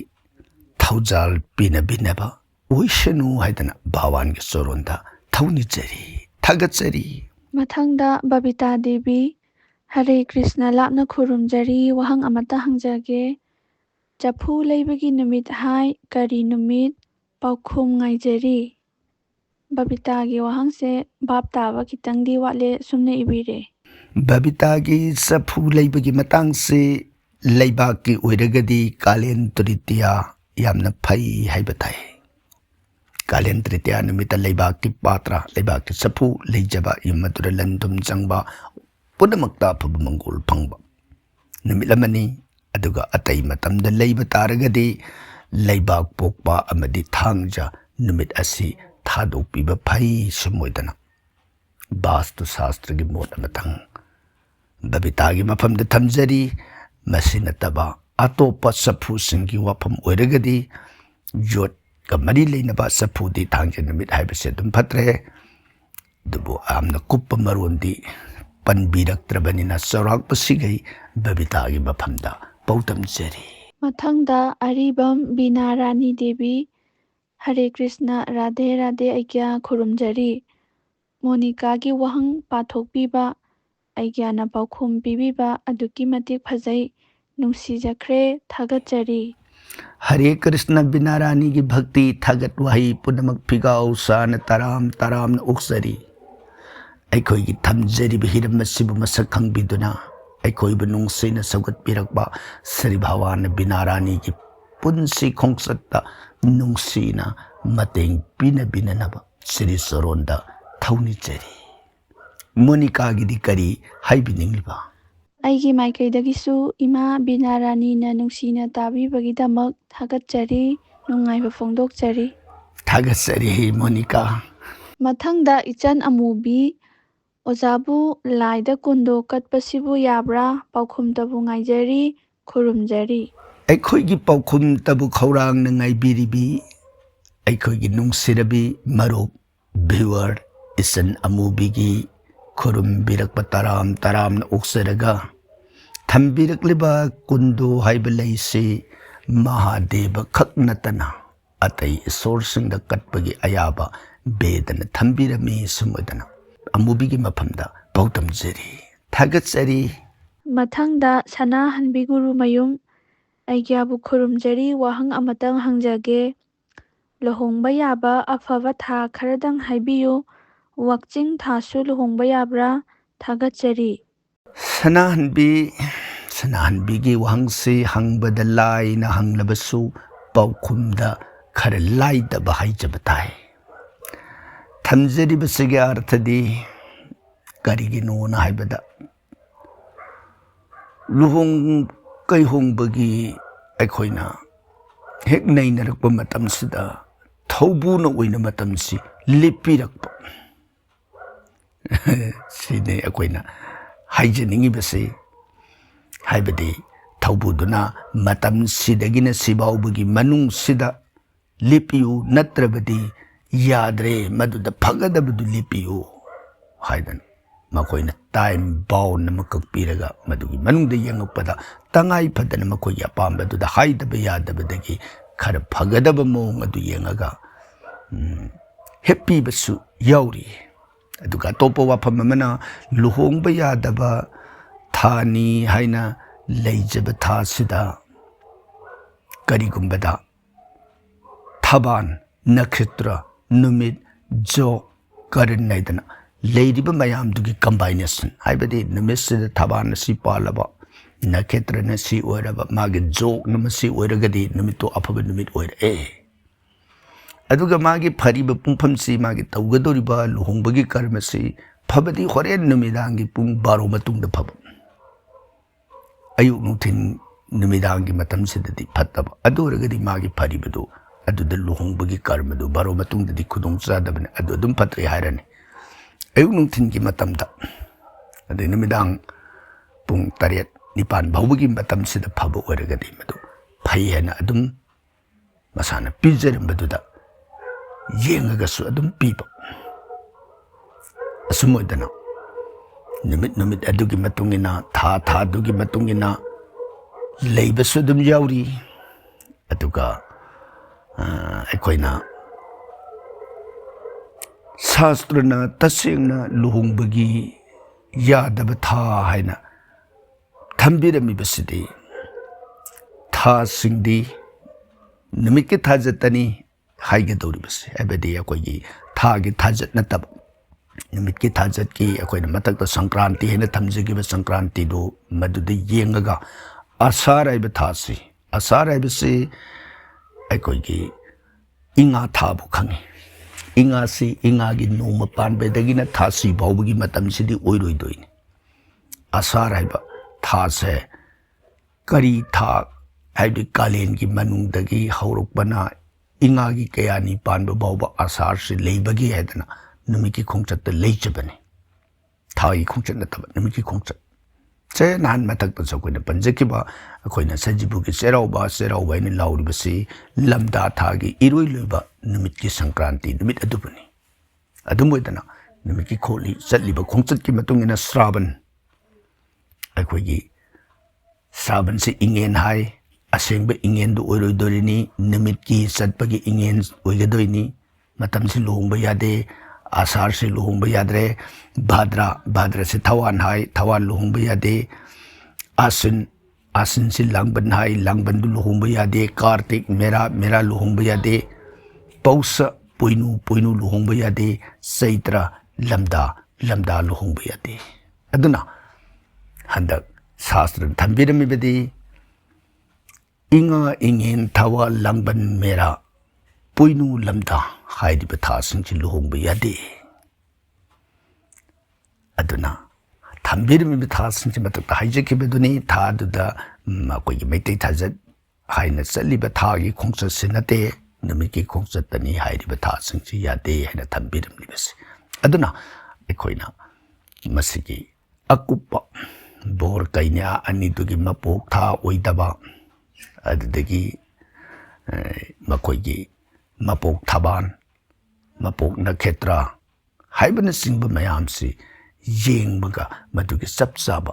ꯊꯧꯖꯥꯜ ꯄꯤꯅꯕꯤꯅꯕ ꯑꯣꯏꯁꯅꯨ ꯍꯥꯏꯗꯅ ꯚꯒꯋꯥꯟꯒꯤ ꯆꯣꯔꯣꯟꯗ ꯊꯧꯅꯤꯖꯔꯤ, ꯊꯥꯒꯠꯆꯔꯤ꯫ ꯃꯊꯪꯗ ꯕꯕꯤꯇꯥ ꯗꯦꯕꯤ: ꯍꯔꯦ ꯀ꯭ꯔꯤꯁꯅ ꯂꯥꯞꯅ ꯈꯨꯔꯨꯝꯖꯔꯤ꯫ ꯋꯥꯍꯪ ꯑꯃꯠꯇ ꯍꯪꯖꯒꯦ꯫ ꯆꯐꯨ ꯂꯩꯕꯒꯤ ꯅꯨꯃꯤꯠ ꯍꯥꯏ ꯀꯔꯤ ꯅꯨꯃꯤꯠ? ꯄꯥꯎꯈꯨꯝ ꯉꯥꯏꯖꯔꯤ꯫ ꯕꯕꯤꯇꯥꯒꯤ ꯋꯥꯍꯪꯁꯦ ꯚꯥꯞ ꯇꯥꯕ ꯈꯤꯇꯪꯗꯤ ꯋꯥꯠꯂꯦ, ꯁꯨꯝꯅ ꯏꯕꯤꯔꯦ꯫ ꯕꯕꯤꯇꯥꯒꯤ ꯆꯐꯨ ꯂꯩꯕꯒꯤ ꯃꯇꯥꯡꯁꯤ ꯂꯩꯕꯥꯛꯀꯤ ꯑꯣꯏꯔꯒꯗꯤ ꯀꯥꯂꯦꯟ ꯇ꯭ꯔꯤꯇꯤꯌꯥ ꯌꯥꯝꯅ ꯐꯩ ꯍꯥꯏꯕ ꯇꯥꯏ꯫ ꯀꯥꯂꯦꯟ ꯇ꯭ꯔꯤꯇꯤꯌꯥ ꯅꯨꯃꯤꯠꯇ ꯂꯩꯕꯥꯛꯀꯤ ꯄꯥꯇ꯭ꯔ, ꯂꯩꯕꯥꯛꯀꯤ ꯆꯐꯨ ꯂꯩꯖꯕ, ꯌꯨꯝ ꯑꯗꯨꯗ ꯂꯟ ꯊꯨꯝ ꯆꯪꯕ ꯄꯨꯝꯅꯃꯛꯇ ꯑꯐꯕ ꯃꯪꯒꯣꯜ ꯐꯪꯕ ꯅꯨꯃꯤꯠ ꯑꯃꯅꯤ꯫ ꯑꯗꯨꯒ ꯑꯇꯩ ꯃꯇꯝꯗ ꯂꯩꯕ ꯇꯥꯔꯒꯗꯤ ꯂꯩꯕꯥꯛ ꯄꯣꯛꯄ ꯑꯃꯗꯤ ꯊꯥꯡꯖ ꯅꯨꯃꯤꯠ ꯑꯁꯤ ꯊꯥꯗꯣꯛꯄꯤꯕ ꯐꯩ꯫ ꯁꯨꯝ ꯑꯣꯏꯗꯅ ꯚꯥꯁꯇꯨ ꯁꯥꯁꯇ꯭ꯔꯒꯤ ꯃꯣꯠ ꯑꯃꯇꯪ ꯕꯕꯤꯇꯥꯒꯤ ꯃꯐꯝꯗ ꯊꯝꯖꯔꯤ꯫ ꯃꯁꯤ ꯅꯠꯇꯕ ꯑꯇꯣꯞꯄ ꯆꯐꯨꯁꯤꯡꯒꯤ ꯋꯥꯐꯝ ꯑꯣꯏꯔꯒꯗꯤ ꯌꯣꯠꯀ ꯃꯔꯤ ꯂꯩꯅꯕ ꯆꯐꯨꯗꯤ ꯊꯥꯡꯖ ꯅꯨꯃꯤꯠ ꯍꯥꯏꯕꯁꯤ ꯑꯗꯨꯝ ꯐꯠꯇ꯭ꯔꯦ꯫ ꯑꯗꯨꯕꯨ ꯌꯥꯝꯅ ꯀꯨꯞꯄ ꯃꯔꯣꯟꯗꯤ ꯄꯟꯕꯤꯔꯛꯇ꯭ꯔꯕꯅꯤꯅ ꯆꯥꯎꯔꯥꯛꯄꯁꯤꯒꯩ ꯕꯕꯤꯇꯥꯒꯤ ꯃꯐꯝꯗ ꯄꯥꯎꯗꯝꯖꯔꯤ꯫ ꯃꯊꯪꯗ ꯑꯔꯤꯕꯝ ꯕꯤꯅꯥ ꯔꯥꯅꯤ ꯗꯦꯕꯤ: ꯍꯔꯦ ꯀ꯭ꯔꯤꯁꯅ, ꯔꯥꯙꯦ ꯔꯥꯙꯦ ꯑꯩꯒ꯭ꯌꯥ ꯈꯨꯔꯨꯝꯖꯔꯤ꯫ ꯃꯣꯅꯤꯀꯥꯒꯤ ꯋꯥꯍꯪ ꯄꯥꯊꯣꯛꯄꯤꯕ, ꯑꯩꯒ꯭ꯌꯥꯅ ꯄꯥꯎꯈꯨꯝ ꯄꯤꯕꯤꯕ ꯑꯗꯨꯛꯀꯤ ꯃꯇꯤꯛ ꯐꯖꯩ, ꯅꯨꯡꯁꯤꯖꯈ꯭ꯔꯦ, ꯊꯥꯒꯠꯆꯔꯤ꯫ ꯍꯔꯦ ꯀ꯭ꯔꯤꯁꯅ ꯕꯤꯅꯥ ꯔꯥꯅꯤꯒꯤ ꯚꯛꯇꯤ ꯊꯥꯒꯠ ꯋꯥꯍꯩ ꯄꯨꯝꯅꯃꯛ ꯐꯤꯒꯥꯎ ꯁꯥꯅ ꯇꯔꯥꯝ ꯇꯔꯥꯝꯅ ꯑꯣꯛꯆꯔꯤ꯫ ꯑꯩꯈꯣꯏꯒꯤ ꯊꯝꯖꯔꯤꯕ ꯍꯤꯔꯝ ꯑꯁꯤꯕꯨ ꯃꯁꯛ ꯈꯪꯕꯤꯗꯨꯅ ꯑꯩꯈꯣꯏꯕꯨ ꯅꯨꯡꯁꯤꯅ ꯁꯧꯒꯠꯄꯤꯔꯛꯄ ꯁ꯭ꯔꯤ ꯚꯒꯋꯥꯟ ꯕꯤꯅꯥ ꯔꯥꯅꯤꯒꯤ ꯄꯨꯟꯁꯤ ꯈꯣꯡꯆꯠꯇ ꯅꯨꯡꯁꯤꯅ ꯃꯇꯦꯡ ꯄꯤꯅꯕꯤꯅꯅꯕ ꯁ꯭ꯔꯤ ꯆꯣꯔꯣꯟꯗ ꯊꯧꯅꯤꯖꯔꯤ꯫ ꯃꯣꯅꯤꯀꯥꯒꯤꯗꯤ ꯀꯔꯤ ꯍꯥꯏꯕꯤꯅꯤꯡꯂꯤꯕ? ꯑꯩꯒꯤ ꯃꯥꯏꯀꯩꯗꯒꯤꯁꯨ ꯏꯃꯥ ꯕꯤꯅꯥ ꯔꯥꯅꯤꯅ ꯅꯨꯡꯁꯤꯅ ꯇꯥꯕꯤꯕꯒꯤꯗꯃꯛ ꯊꯥꯒꯠꯆꯔꯤ, ꯅꯨꯡꯉꯥꯏꯕ ꯐꯣꯡꯗꯣꯛꯆꯔꯤ꯫ ꯊꯥꯒꯠꯆꯔꯤ ꯃꯣꯅꯤꯀꯥ꯫ ꯃꯊꯪꯗ ꯏꯆꯟ ꯑꯃꯨꯕꯤ: ꯑꯣꯖꯥꯕꯨ ꯂꯥꯏꯗ ꯀꯨꯟꯗꯣ ꯀꯠꯄꯁꯤꯕꯨ ꯌꯥꯕ꯭ꯔꯥ? ꯄꯥꯎꯈꯨꯝꯇꯕꯨ ꯉꯥꯏꯖꯔꯤ, ꯈꯨꯔꯨꯝꯖꯔꯤ꯫ ꯑꯩꯈꯣꯏꯒꯤ ꯄꯥꯎꯈꯨꯝ ꯇꯕꯨ ꯈꯧꯔꯥꯡꯅ ꯉꯥꯏꯕꯤꯔꯤꯕꯤ ꯑꯩꯈꯣꯏꯒꯤ ꯅꯨꯡꯁꯤꯔꯕꯤ ꯃꯔꯨꯞ ꯚꯤꯋꯔ ꯏꯆꯟ ꯑꯃꯨꯕꯤꯒꯤ ꯈꯨꯔꯨꯝꯕꯤꯔꯛꯄ ꯇꯔꯥꯝ ꯇꯔꯥꯝꯅ ꯑꯣꯛꯆꯔꯒ ꯊꯝꯕꯤꯔꯛꯂꯤꯕ ꯀꯨꯟꯗꯣ ꯍꯥꯏꯕ ꯂꯩꯁꯤ ꯃꯍꯥꯗꯦꯕ ꯈꯛ ꯅꯠꯇꯅ ꯑꯇꯩ ꯏꯁꯣꯔꯁꯤꯡꯗ ꯀꯠꯄꯒꯤ ꯑꯌꯥꯕ ꯕꯦꯗꯅ ꯊꯝꯕꯤꯔꯝꯃꯤ ꯁꯨꯝꯃꯗꯅ ꯑꯃꯨꯕꯤꯒꯤ ꯃꯐꯝꯗ ꯄꯥꯎꯗꯝꯖꯔꯤ ꯊꯥꯒꯠꯆꯔꯤ꯫ ꯃꯊꯪꯗ ꯁꯅꯥꯍꯟꯕꯤ ꯒꯨꯔꯨꯃꯌꯨꯝ ꯑꯩꯒ꯭ꯌꯥꯕꯨ ꯈꯨꯔꯨꯝꯖꯔꯤ ꯋꯥꯍꯪ ꯑꯃꯇꯪ ꯍꯪꯖꯒꯦ꯫ ꯂꯨꯍꯣꯡꯕ ꯌꯥꯕ ꯑꯐꯕ ꯊꯥ ꯈꯔꯗꯪ ꯍꯥꯏꯕꯤꯌꯨ꯫ ꯋꯥꯛꯆꯤꯡ ꯊꯥꯁꯨ ꯂꯨꯍꯣꯡꯕ ꯌꯥꯕ꯭ꯔꯥ? ꯊꯥꯒꯠꯆꯔꯤ꯫ ꯁꯅꯥꯍꯟꯕꯤꯒꯤ ꯋꯥꯍꯪꯁꯤ ꯍꯪꯕꯗ ꯂꯥꯏꯅ ꯍꯪꯂꯕꯁꯨ ꯄꯥꯎꯈꯨꯝꯗ खर लाइदब हाइजब ताई थमजरिबसिगे अर्थदि करिगिनोना हाइबदा लुहोंग कैहोंबगी अखोइना हेक नैनरकप मतमसिदा थौबुना ओइना मतमसि लिपिरकप सिने अखोइना हाइजनिंगिबसे हाइबदि थौबुदुना मतमसिदगिना सिबाउबगी मनुंगसिदा लिपियु नत्रबदी याद्रे मदुदा फगदबदु लिपियु हाइदन मकोइना टाइम बाउंड मकपीरगा मदुगी मनुंगदा यंगपदा तंगाई फदन मकोइ अपामबदुदा हाइदब यादबदगी खर फगदब मोंग अदु यंगगा हैप्पी बसु याउरी अदुगा तोपो वाफम मना लुहोंग यादब थानी हाइना लेजब थासिदा करिगुंबदा थबान नक्षत्र नुमित जो करन नाइदना लेरिब मयाम दुगी कम्बाइनेशन हाइबदि नुमित से थबान सि पालबा नक्षत्र न सि ओइरबा मागे जो नमसि ओइरगदि नुमित तो अफब नुमित ओइर अदुगा मागे फरिब पुंफम सि मागे तौगदोरिबा लुहोंबगी कर्म सि फबदि होरेन नुमिदांगी पुंग 12 मतुंग द फब अयुक नुथिन नुमिदांगी मतम सिददि फत्तबा अदुरगदि मागे फरिबदो अदुद लुहोंबगी कर्मदो 12 मतुंगदि खुदोंग चादबने अदु अदुम फत्रे हायरने अयुक नुथिनगी मतमदा अदि नुमिदांग पुंग 8 निपान भावबगी मतम सिदा फब ओइरगदि मदु फै हेना अदुम मसाना पिजरमबदुदा येंगगसु अदुम पीबा असुमोदना नुमित अदुगी मतुंगिना था दुगी मतुंगिना लेबसु अदुम याउरी अदुगा अखोइना शास्त्रना तसेंगना लुहोंबगी यादब था हाइना थंबिरमिबसिदि था सिंगदि नुमित के थाजतनी हाइगदौरिबसे एबदि अखोइगी थागी थाजत नतब नुमित की थाजत की अखोइना मतक संक्रांति हेना थमजगिबा संक्रांति दो मदुदि येंगगा आसार आइब थासी आसार आइबसे अखोइगी इंगा थाबु खंगे इंगा से इंगा की नोम पानबेदगिना थासी बाउबगी मतमसिदि ओइरोइदोइने आसार आइब थासे करी था हाइबदि कालेन की मनुंगदगी हौरकबना इंगा की कयानी पानब बाउबा आसार से लेबगी हेदना नुमित की खोंचत लेजबने थाई खोंचत नतब नुमित की खोंचत से नान मथक तो कोइना पंजकिबा अखोइना सजिबु की सेराउबा ने लाउरिबसी लमदा थागी इरोइ लुइबा नुमित की संक्रांति नुमित अदुबनी अदुमोइदना नुमित की खोली चलिबा खोंचत की मतुंगिना श्रावण अखोइगी श्रावण से इंगेन हाई असेंबे इंगेन दो ओइरोइदोरिनी नुमित की चटपगी इंगेन ओइगदोइनी मतम से लुहोंबा यादे आसार से लुहोंबा यादरे भाद्रा से थवान हाई थवान लुहोंबा यादे आसिन से लांगबन हाई लांगबन दु लुहोंबा यादे कार्तिक मेरा लुहोंबा यादे पौष पोइनु लुहोंबा यादे चैत्र लमदा लुहोंबा यादे अदुना हंदक शास्त्र थंबिरमिबदि इंगा इंगेन थवा लांगबन मेरा पोइनु लमदा हाइदिबा थासिंगसि लुहोंबा यादे अदुना थंबिरमिबा थासिंगसि मतक हाइजकिबदुनि थादुदा मकोइगी मैतै थाजत हाइना चलिबा थागी खोंचतसि नते नुमितकी खोंचतनी हाइदिबा थासिंगसि यादे हाइना थंबिरमिबसि अदुना अखोइना मसिगी अकुप्पा ꯕꯣꯔ ꯀꯩꯅꯥ ꯑꯅꯤꯗꯨꯒꯤ ꯃꯄꯣꯛ ꯊꯥ ꯑꯣꯏꯗꯕ ꯑꯗꯨꯗꯒꯤ ꯃꯈꯣꯏꯒꯤ ꯃꯄꯣꯛ ꯊꯕꯥꯟ ꯃꯄꯣꯛ ꯅꯈꯦꯇ꯭ꯔ ꯍꯥꯏꯕꯅꯆꯤꯡꯕ ꯃꯌꯥꯝꯁꯤ ꯌꯦꯡꯕꯒ ꯃꯗꯨꯒꯤ ꯆꯞ ꯆꯥꯕ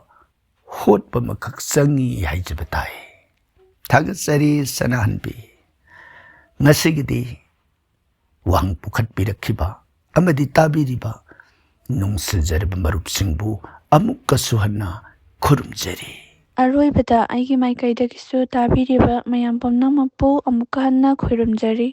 ꯍꯣꯠꯄ ꯑꯃꯈꯛ ꯆꯪꯉꯤ ꯍꯥꯏꯖꯕ ꯇꯥꯏ꯫ ꯊꯥꯒꯠꯆꯔꯤ ꯁꯅꯥꯍꯟꯕꯤ, ꯉꯁꯤꯒꯤꯗꯤ ꯋꯥꯍꯪ ꯄꯨꯈꯠꯄꯤꯔꯛꯈꯤꯕ ꯑꯃꯗꯤ ꯇꯥꯕꯤꯔꯤꯕ ꯅꯨꯡꯁꯤꯖꯔꯕ ꯃꯔꯨꯞꯁꯤꯡꯕꯨ ꯑꯃꯨꯛꯀꯁꯨ ꯍꯟꯅ ꯈꯨꯔꯨꯝꯖꯔꯤ꯫ ꯑꯔꯣꯏꯕꯗ ꯑꯩꯒꯤ ꯃꯥꯏꯀꯩꯗꯒꯤꯁꯨ ꯇꯥꯕꯤꯔꯤꯕ ꯃꯌꯥꯝ ꯄꯨꯝꯅꯃꯛꯄꯨ ꯑꯃꯨꯛꯀ ꯍꯟꯅ ꯈꯨꯔꯨꯝꯖꯔꯤ꯫